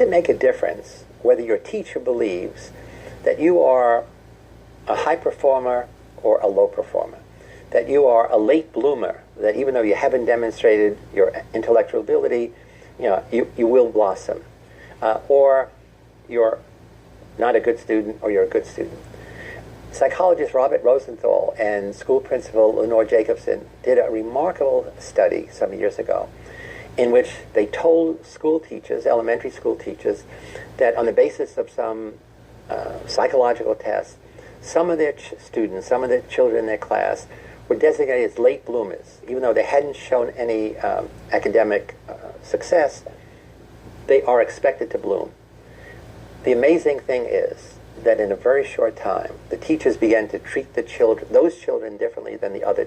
it make a difference whether your teacher believes that you are a high performer or a low performer, that you are a late bloomer, that even though you haven't demonstrated your intellectual ability, you will blossom, or you're not a good student or you're a good student. Psychologist Robert Rosenthal and school principal Lenore Jacobson did a remarkable study some years ago in which they told school teachers, elementary school teachers, that on the basis of some psychological tests, some of their students, some of the children in their class were designated as late bloomers. Even though they hadn't shown any academic success, they are expected to bloom. The amazing thing is that in a very short time, the teachers began to treat those children differently than the other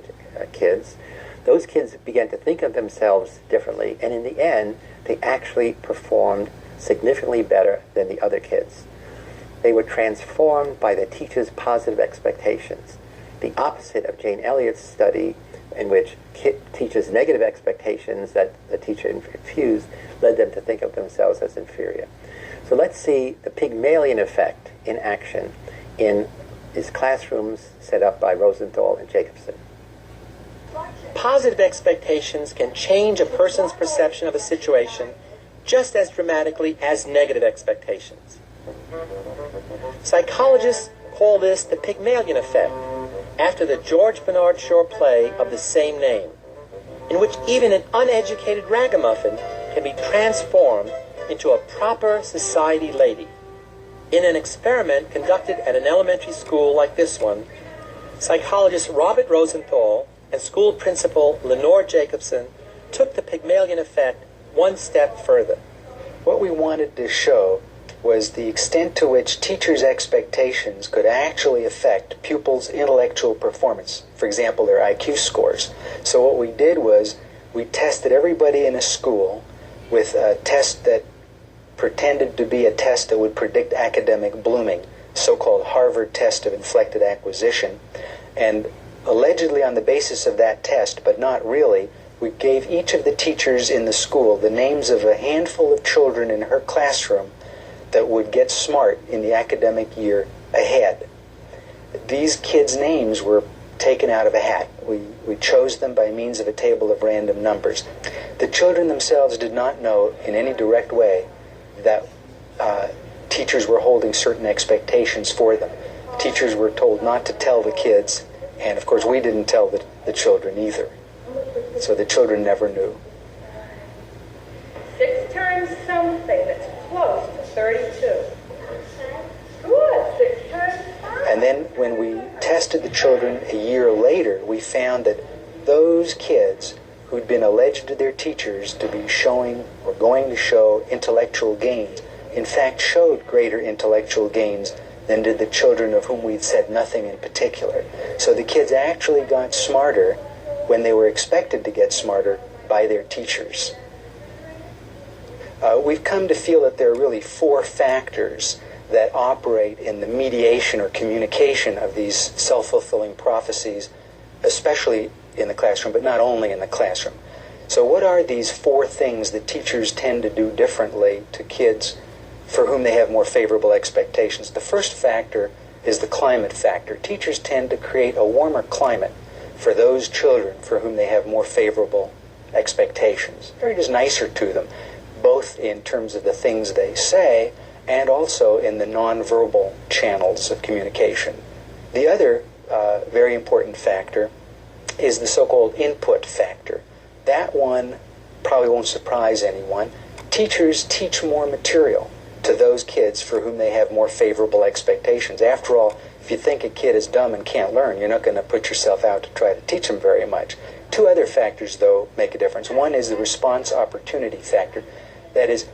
kids. Those kids began to think of themselves differently, and in the end, they actually performed significantly better than the other kids. They were transformed by the teacher's positive expectations. The opposite of Jane Elliott's study, in which teachers' negative expectations that the teacher infused led them to think of themselves as inferior. So let's see the Pygmalion effect in action in his classrooms set up by Rosenthal and Jacobson. Positive expectations can change a person's perception of a situation just as dramatically as negative expectations. Psychologists call this the Pygmalion effect, after the George Bernard Shaw play of the same name, in which even an uneducated ragamuffin can be transformed into a proper society lady. In an experiment conducted at an elementary school like this one, psychologist Robert Rosenthal and school principal Lenore Jacobson took the Pygmalion effect one step further. What we wanted to show was the extent to which teachers' expectations could actually affect pupils' intellectual performance, for example, their IQ scores. So what we did was we tested everybody in a school with a test that pretended to be a test that would predict academic blooming, so-called Harvard test of inflected acquisition. And allegedly on the basis of that test, but not really, we gave each of the teachers in the school the names of a handful of children in her classroom that would get smart in the academic year ahead. These kids' names were taken out of a hat. We chose them by means of a table of random numbers. The children themselves did not know in any direct way that teachers were holding certain expectations for them. Teachers were told not to tell the kids, and of course we didn't tell the children either. So the children never knew. 6 times something that's close to 32. Good, 6 times 5. And then when we tested the children a year later, we found that those kids who'd been alleged to their teachers to be showing or going to show intellectual gains, in fact showed greater intellectual gains than did the children of whom we'd said nothing in particular. So the kids actually got smarter when they were expected to get smarter by their teachers. We've come to feel that there are really 4 factors that operate in the mediation or communication of these self-fulfilling prophecies, especially in the classroom, but not only in the classroom. So what are these 4 things that teachers tend to do differently to kids for whom they have more favorable expectations? The first factor is the climate factor. Teachers tend to create a warmer climate for those children for whom they have more favorable expectations. They're just nicer to them, both in terms of the things they say and also in the nonverbal channels of communication. The other very important factor is the so-called input factor. That one probably won't surprise anyone. Teachers teach more material to those kids for whom they have more favorable expectations. After all, if you think a kid is dumb and can't learn, you're not going to put yourself out to try to teach them very much. 2 other factors, though, make a difference. One is the response opportunity factor. That is,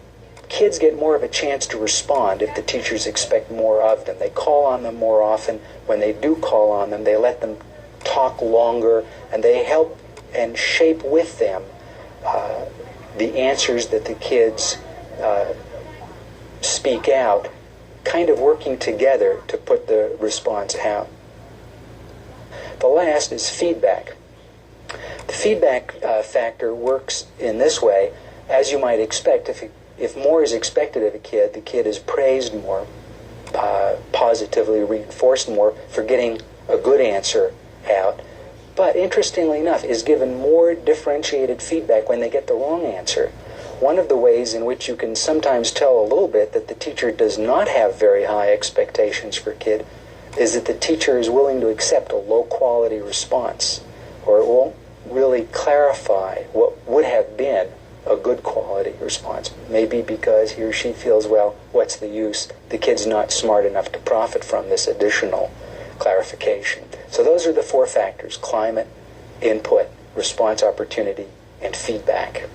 kids get more of a chance to respond if the teachers expect more of them. They call on them more often. When they do call on them, they let them talk longer, and they help and shape with them the answers that the kids speak out, kind of working together to put the response out. The last is feedback. The feedback factor works in this way. As you might expect, if a if more is expected of a kid, the kid is praised more, positively reinforced more for getting a good answer out. But interestingly enough, is given more differentiated feedback when they get the wrong answer. One of the ways in which you can sometimes tell a little bit that the teacher does not have very high expectations for a kid is that the teacher is willing to accept a low-quality response, or it won't really clarify what would have been a good quality response. Maybe because he or she feels, well, what's the use? The kid's not smart enough to profit from this additional clarification. So those are the four factors: climate, input, response opportunity, and feedback.